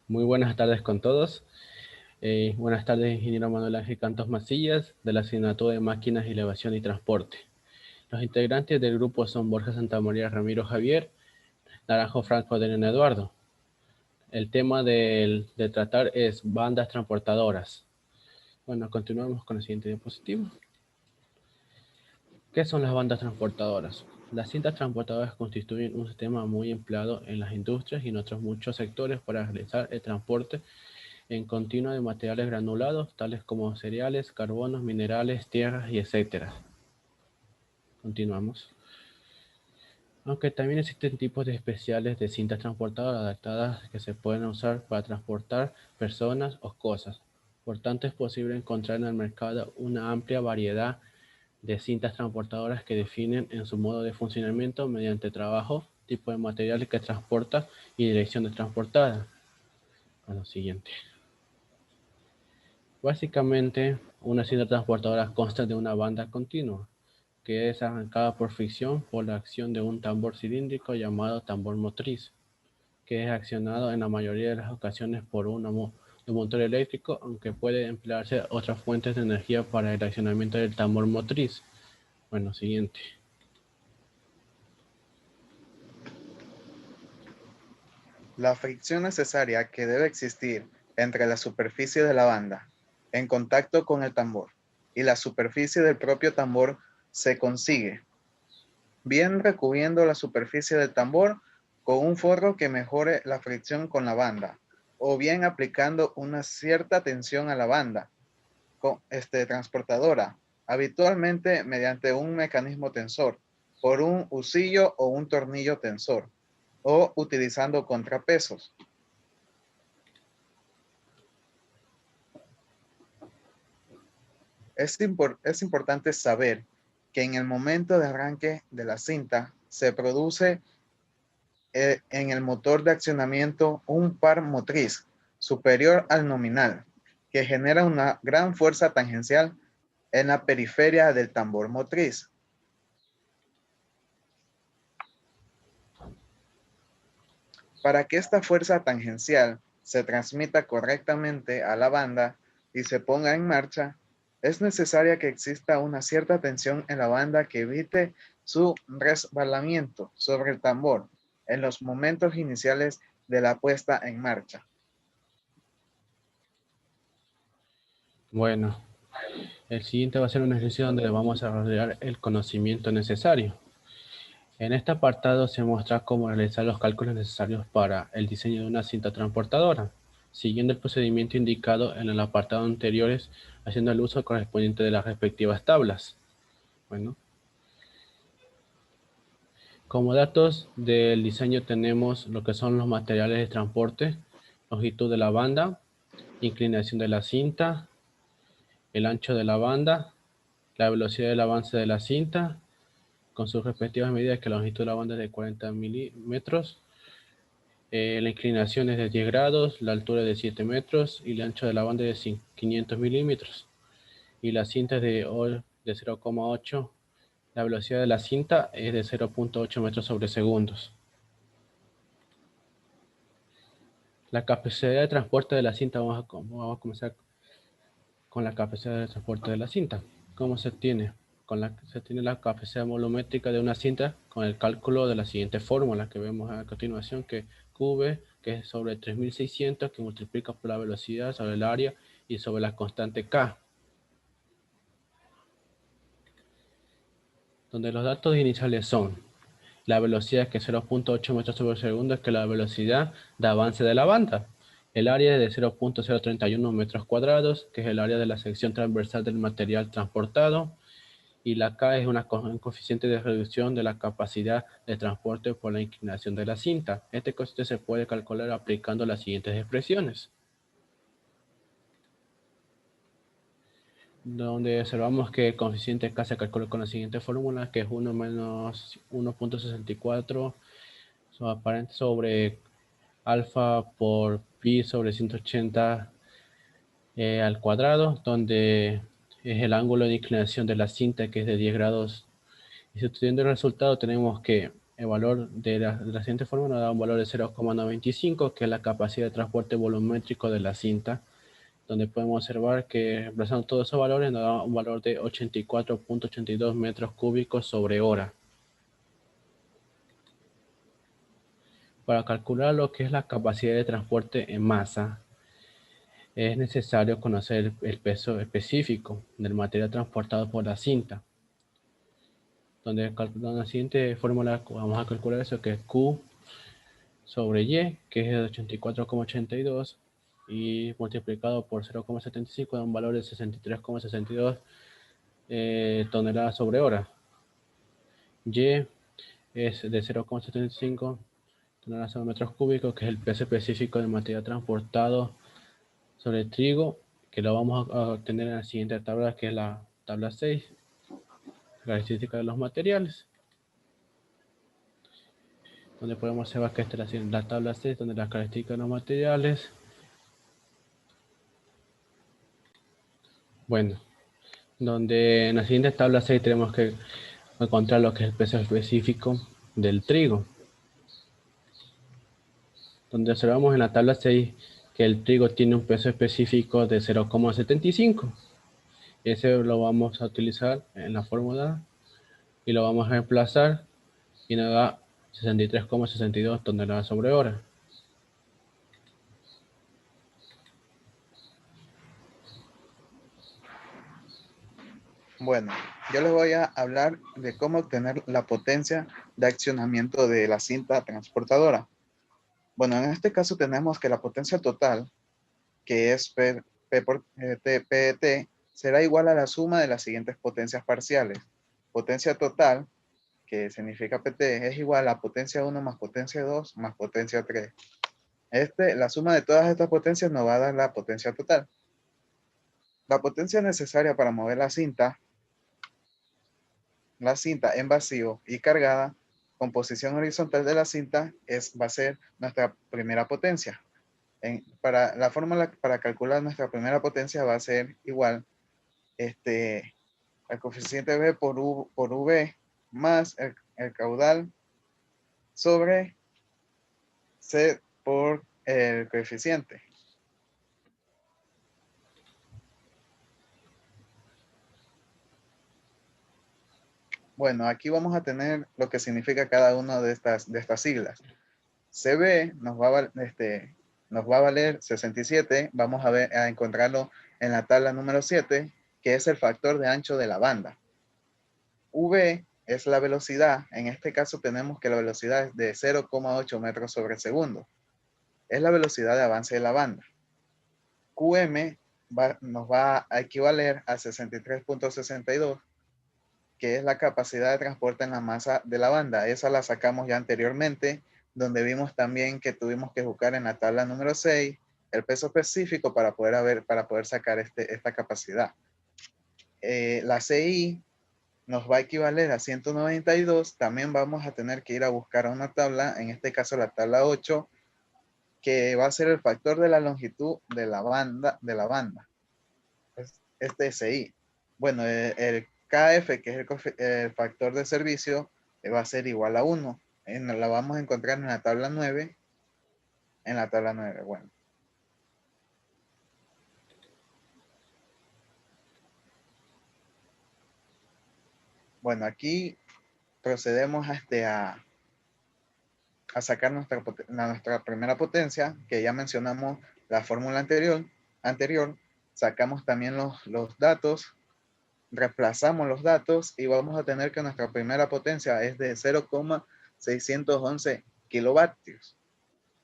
Muy buenas tardes con todos. Buenas tardes, ingeniero Manuel Ángel Cantos Macías, de la asignatura de Máquinas, Elevación y Transporte. Los integrantes del grupo son Borja Santamaría Ramiro Javier, Naranjo Franco de Eduardo. El tema de tratar es bandas transportadoras. Bueno, continuamos con el siguiente diapositivo. ¿Qué son las bandas transportadoras? Las cintas transportadoras constituyen un sistema muy empleado en las industrias y en otros muchos sectores para realizar el transporte en continuo de materiales granulados, tales como cereales, carbonos, minerales, tierras y etcétera. Continuamos. Aunque también existen tipos de especiales de cintas transportadoras adaptadas que se pueden usar para transportar personas o cosas. Por tanto, es posible encontrar en el mercado una amplia variedad de cintas transportadoras que definen en su modo de funcionamiento mediante trabajo, tipo de materiales que transporta y dirección de transportada. Bueno, siguiente. Básicamente, una cinta transportadora consta de una banda continua, que es arrancada por fricción por la acción de un tambor cilíndrico llamado tambor motriz, que es accionado en la mayoría de las ocasiones por un motor eléctrico, aunque puede emplearse otras fuentes de energía para el accionamiento del tambor motriz. Bueno, siguiente. La fricción necesaria que debe existir entre la superficie de la banda en contacto con el tambor y la superficie del propio tambor se consigue bien recubriendo la superficie del tambor con un forro que mejore la fricción con la banda o bien aplicando una cierta tensión a la banda transportadora, habitualmente mediante un mecanismo tensor, por un husillo o un tornillo tensor, o utilizando contrapesos. Es importante saber que en el momento de arranque de la cinta se produce en el motor de accionamiento un par motriz superior al nominal, que genera una gran fuerza tangencial en la periferia del tambor motriz. Para que esta fuerza tangencial se transmita correctamente a la banda y se ponga en marcha, es necesaria que exista una cierta tensión en la banda que evite su resbalamiento sobre el tambor en los momentos iniciales de la puesta en marcha. Bueno, el siguiente va a ser un ejercicio donde vamos a desarrollar el conocimiento necesario. En este apartado se muestra cómo realizar los cálculos necesarios para el diseño de una cinta transportadora, siguiendo el procedimiento indicado en el apartado anteriores, haciendo el uso correspondiente de las respectivas tablas. Bueno, como datos del diseño tenemos lo que son los materiales de transporte, longitud de la banda, inclinación de la cinta, el ancho de la banda, la velocidad del avance de la cinta, con sus respectivas medidas, que la longitud de la banda es de 40 milímetros, la inclinación es de 10 grados, la altura es de 7 metros y el ancho de la banda es de 500 milímetros. Y la cinta es de 0,8. La velocidad de la cinta es de 0,8 metros sobre segundos. La capacidad de transporte de la cinta, vamos a comenzar con la capacidad de transporte de la cinta. ¿Cómo se tiene? Se tiene la capacidad volumétrica de una cinta con el cálculo de la siguiente fórmula que vemos a continuación, que Q, que es sobre 3600, que multiplica por la velocidad sobre el área y sobre la constante K, donde los datos iniciales son la velocidad, que es 0,8 metros sobre segundo, que es la velocidad de avance de la banda. El área es de 0,031 metros cuadrados, que es el área de la sección transversal del material transportado. Y la K es un coeficiente de reducción de la capacidad de transporte por la inclinación de la cinta. Este coeficiente se puede calcular aplicando las siguientes expresiones, donde observamos que el coeficiente K se calcula con la siguiente fórmula, que es 1 menos 1,64 aparente sobre alfa por pi sobre 180 al cuadrado, donde es el ángulo de inclinación de la cinta, que es de 10 grados. Y sustituyendo el resultado tenemos que el valor de la siguiente forma nos da un valor de 0,95, que es la capacidad de transporte volumétrico de la cinta, donde podemos observar que reemplazando todos esos valores nos da un valor de 84,82 metros cúbicos sobre hora. Para calcular lo que es la capacidad de transporte en masa, es necesario conocer el peso específico del material transportado por la cinta, donde calculando la siguiente fórmula vamos a calcular eso, que es Q sobre Y, que es de 84,82, y multiplicado por 0,75 da un valor de 63,62 toneladas sobre hora. Y es de 0,75 toneladas sobre metros cúbicos, que es el peso específico del material transportado sobre el trigo, que lo vamos a obtener en la siguiente tabla, que es la tabla 6, características de los materiales, donde podemos observar que esta es la tabla 6, donde las características de los materiales. Bueno, donde en la siguiente tabla 6 tenemos que encontrar lo que es el peso específico del trigo, donde observamos en la tabla 6 que el trigo tiene un peso específico de 0,75. Ese lo vamos a utilizar en la fórmula y lo vamos a reemplazar y nos da 63,62 toneladas sobre hora. Bueno, yo les voy a hablar de cómo obtener la potencia de accionamiento de la cinta transportadora. Bueno, en este caso tenemos que la potencia total, que es P por T, será igual a la suma de las siguientes potencias parciales. Potencia total, que significa PT, es igual a potencia 1 más potencia 2 más potencia 3. La suma de todas estas potencias nos va a dar la potencia total. La potencia necesaria para mover la cinta en vacío y cargada con posición horizontal de la cinta va a ser nuestra primera potencia. Para la fórmula para calcular nuestra primera potencia va a ser igual al coeficiente B por V más el caudal sobre C por el coeficiente. Bueno, aquí vamos a tener lo que significa cada una de estas siglas. CB nos va a valer 67. Vamos a encontrarlo en la tabla número 7, que es el factor de ancho de la banda. V es la velocidad. En este caso tenemos que la velocidad es de 0,8 metros sobre segundo. Es la velocidad de avance de la banda. QM nos va a equivaler a 63,62, que es la capacidad de transporte en la masa de la banda. Esa la sacamos ya anteriormente, donde vimos también que tuvimos que buscar en la tabla número 6 el peso específico para poder sacar esta capacidad. La CI nos va a equivaler a 192. También vamos a tener que ir a buscar a una tabla, en este caso la tabla 8, que va a ser el factor de la longitud de la banda. Este SI. Bueno, el KF, que es el factor de servicio, va a ser igual a 1. La vamos a encontrar en la tabla 9. En la tabla 9, bueno. Bueno, aquí procedemos a sacar nuestra primera potencia, que ya mencionamos la fórmula anterior. Sacamos también los datos, reemplazamos los datos y vamos a tener que nuestra primera potencia es de 0,611 kilovatios.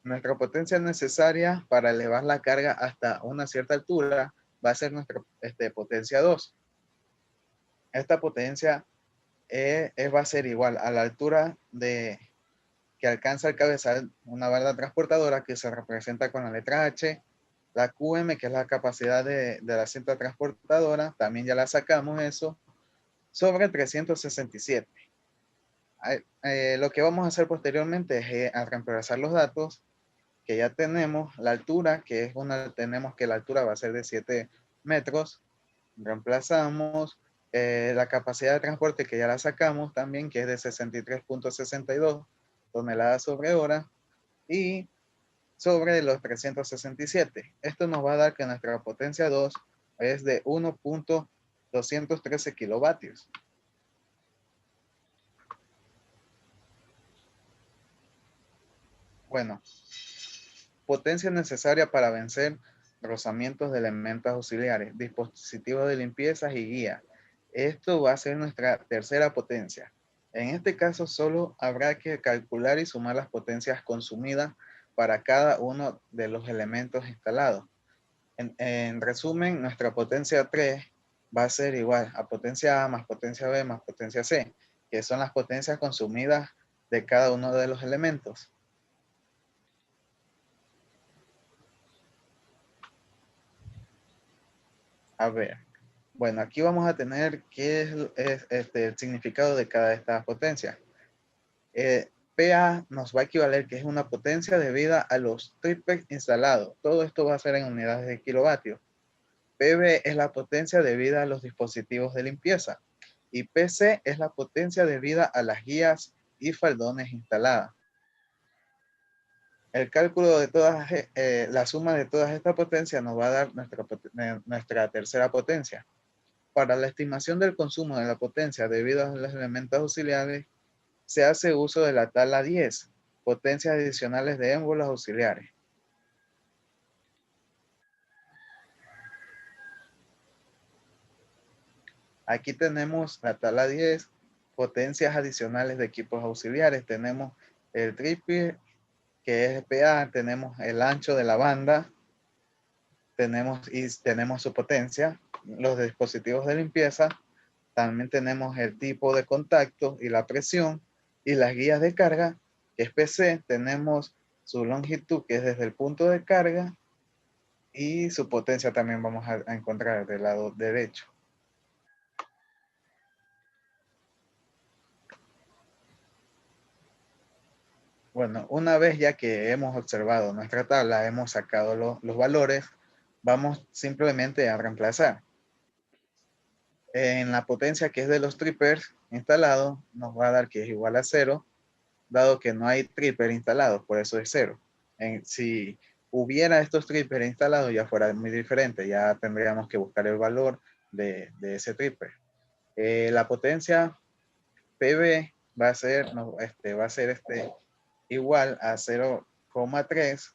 Nuestra potencia necesaria para elevar la carga hasta una cierta altura va a ser nuestra potencia 2. Esta potencia va a ser igual a la altura que alcanza el cabezal una barra transportadora, que se representa con la letra H, la QM, que es la capacidad de la cinta transportadora, también ya la sacamos eso, sobre 367. Lo que vamos a hacer posteriormente es reemplazar los datos que ya tenemos, la altura, que tenemos que la altura va a ser de 7 metros, reemplazamos La capacidad de transporte que ya la sacamos también, que es de 63.62 toneladas sobre hora y sobre los 367. Esto nos va a dar que nuestra potencia 2 es de 1.213 kilovatios. Bueno, potencia necesaria para vencer rozamientos de elementos auxiliares, dispositivos de limpieza y guía. Esto va a ser nuestra tercera potencia. En este caso solo habrá que calcular y sumar las potencias consumidas para cada uno de los elementos instalados. En resumen, nuestra potencia 3 va a ser igual a potencia A más potencia B más potencia C, que son las potencias consumidas de cada uno de los elementos. A ver, bueno, aquí vamos a tener qué es el significado de cada de estas potencias. PA nos va a equivaler que es una potencia debida a los trippers instalados. Todo esto va a ser en unidades de kilovatios. PB es la potencia debida a los dispositivos de limpieza. Y PC es la potencia debida a las guías y faldones instaladas. El cálculo de todas, la suma de todas estas potencias nos va a dar nuestra tercera potencia. Para la estimación del consumo de la potencia debido a los elementos auxiliares, se hace uso de la tabla 10, potencias adicionales de émbolos auxiliares. Aquí tenemos la tabla 10, potencias adicionales de equipos auxiliares. Tenemos el triple, que es PA, tenemos el ancho de la banda, tenemos su potencia, los dispositivos de limpieza, también tenemos el tipo de contacto y la presión, y las guías de carga, que es PC, tenemos su longitud, que es desde el punto de carga, y su potencia también vamos a encontrar del lado derecho. Bueno, una vez ya que hemos observado nuestra tabla, hemos sacado los valores, vamos simplemente a reemplazar. En la potencia que es de los trippers instalados, nos va a dar que es igual a 0, dado que no hay tripper instalados, por eso es 0. Si hubiera estos trippers instalados, ya fuera muy diferente, ya tendríamos que buscar el valor de ese tripper. La potencia PB va a ser, igual a 0,3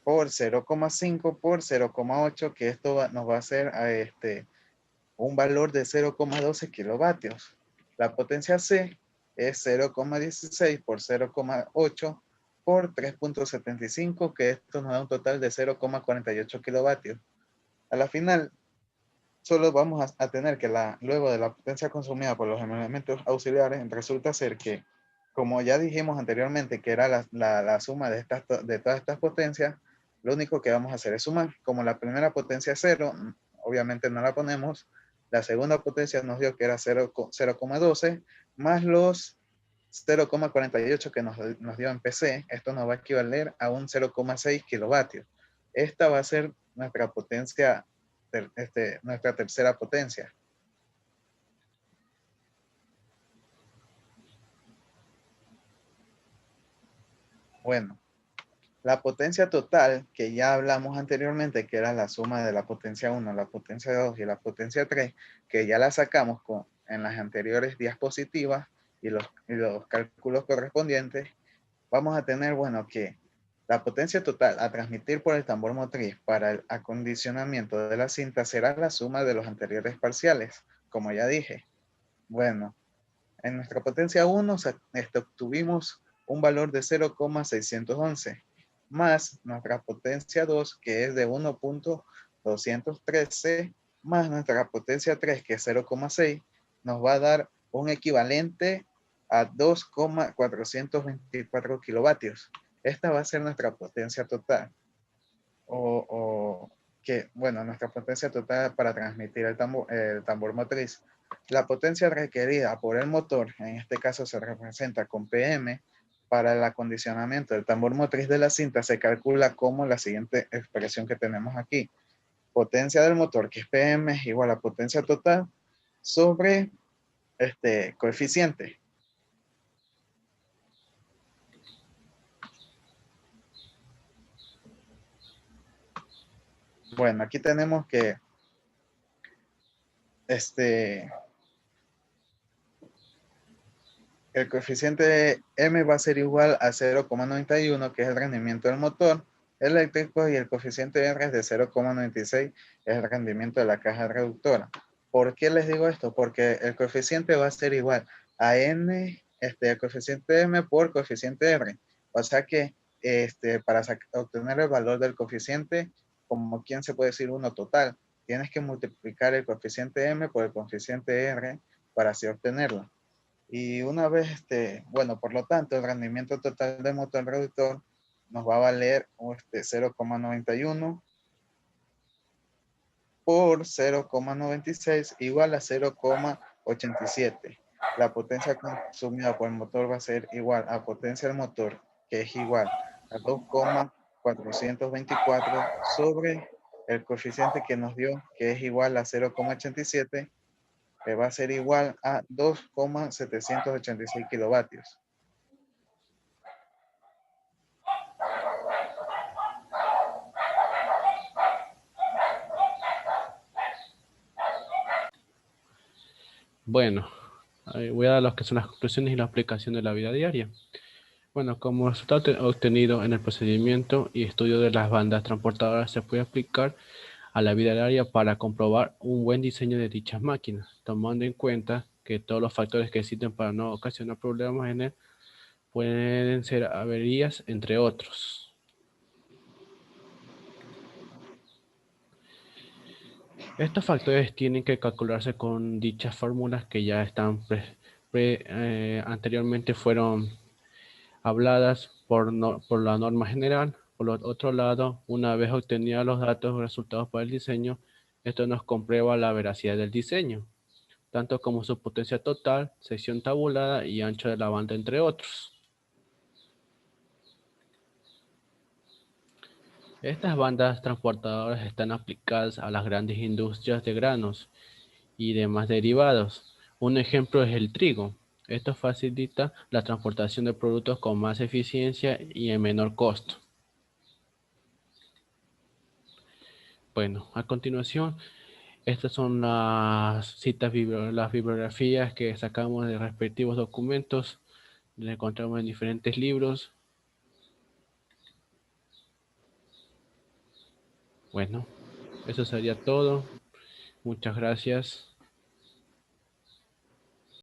por 0,5 por 0,8, que esto nos va a hacer un valor de 0,12 kilovatios. La potencia C es 0,16 por 0,8 por 3.75, que esto nos da un total de 0,48 kilovatios. A la final, solo vamos a tener que luego de la potencia consumida por los elementos auxiliares, resulta ser que, como ya dijimos anteriormente, que era la suma de todas estas potencias, lo único que vamos a hacer es sumar. Como la primera potencia es 0, obviamente no la ponemos. La segunda potencia nos dio que era 0,12, más los 0,48 que nos dio en PC. Esto nos va a equivaler a un 0,6 kilovatios. Esta va a ser nuestra potencia, nuestra tercera potencia. Bueno, la potencia total, que ya hablamos anteriormente, que era la suma de la potencia 1, la potencia 2 y la potencia 3, que ya la sacamos en las anteriores diapositivas y los cálculos correspondientes, vamos a tener, bueno, que la potencia total a transmitir por el tambor motriz para el acondicionamiento de la cinta será la suma de los anteriores parciales, como ya dije. Bueno, en nuestra potencia 1 obtuvimos un valor de 0,611, más nuestra potencia 2, que es de 1.213, más nuestra potencia 3, que es 0,6, nos va a dar un equivalente a 2,424 kilovatios. Esta va a ser nuestra potencia total. Nuestra potencia total para transmitir el tambor motriz. La potencia requerida por el motor, en este caso se representa con PM, para el acondicionamiento del tambor motriz de la cinta se calcula como la siguiente expresión que tenemos aquí. potencia del motor, que es PM, es igual a potencia total, sobre coeficiente. Bueno, aquí tenemos que el coeficiente M va a ser igual a 0,91, que es el rendimiento del motor eléctrico, y el coeficiente R es de 0,96, es el rendimiento de la caja reductora. ¿Por qué les digo esto? Porque el coeficiente va a ser igual a N, el coeficiente M por coeficiente R. O sea que para obtener el valor del coeficiente, como quien se puede decir uno total, tienes que multiplicar el coeficiente M por el coeficiente R para así obtenerlo. Y una vez, bueno, por lo tanto, el rendimiento total del motor reductor nos va a valer 0,91 por 0,96 igual a 0,87. La potencia consumida por el motor va a ser igual a potencia del motor, que es igual a 2,424 sobre el coeficiente que nos dio, que es igual a 0,87, que va a ser igual a 2,786 kilovatios. Bueno, voy a dar lo que son las conclusiones y la aplicación de la vida diaria. Bueno, como resultado obtenido en el procedimiento y estudio de las bandas transportadoras se puede aplicar a la vida diaria para comprobar un buen diseño de dichas máquinas, tomando en cuenta que todos los factores que existen para no ocasionar problemas en él pueden ser averías, entre otros. Estos factores tienen que calcularse con dichas fórmulas que ya están anteriormente fueron habladas por la norma general. Por otro lado, una vez obtenidos los datos resultados para el diseño, esto nos comprueba la veracidad del diseño, tanto como su potencia total, sección tabulada y ancho de la banda, entre otros. Estas bandas transportadoras están aplicadas a las grandes industrias de granos y demás derivados. Un ejemplo es el trigo. Esto facilita la transportación de productos con más eficiencia y en menor costo. Bueno, a continuación, estas son las citas, las bibliografías que sacamos de respectivos documentos. Las encontramos en diferentes libros. Bueno, eso sería todo. Muchas gracias.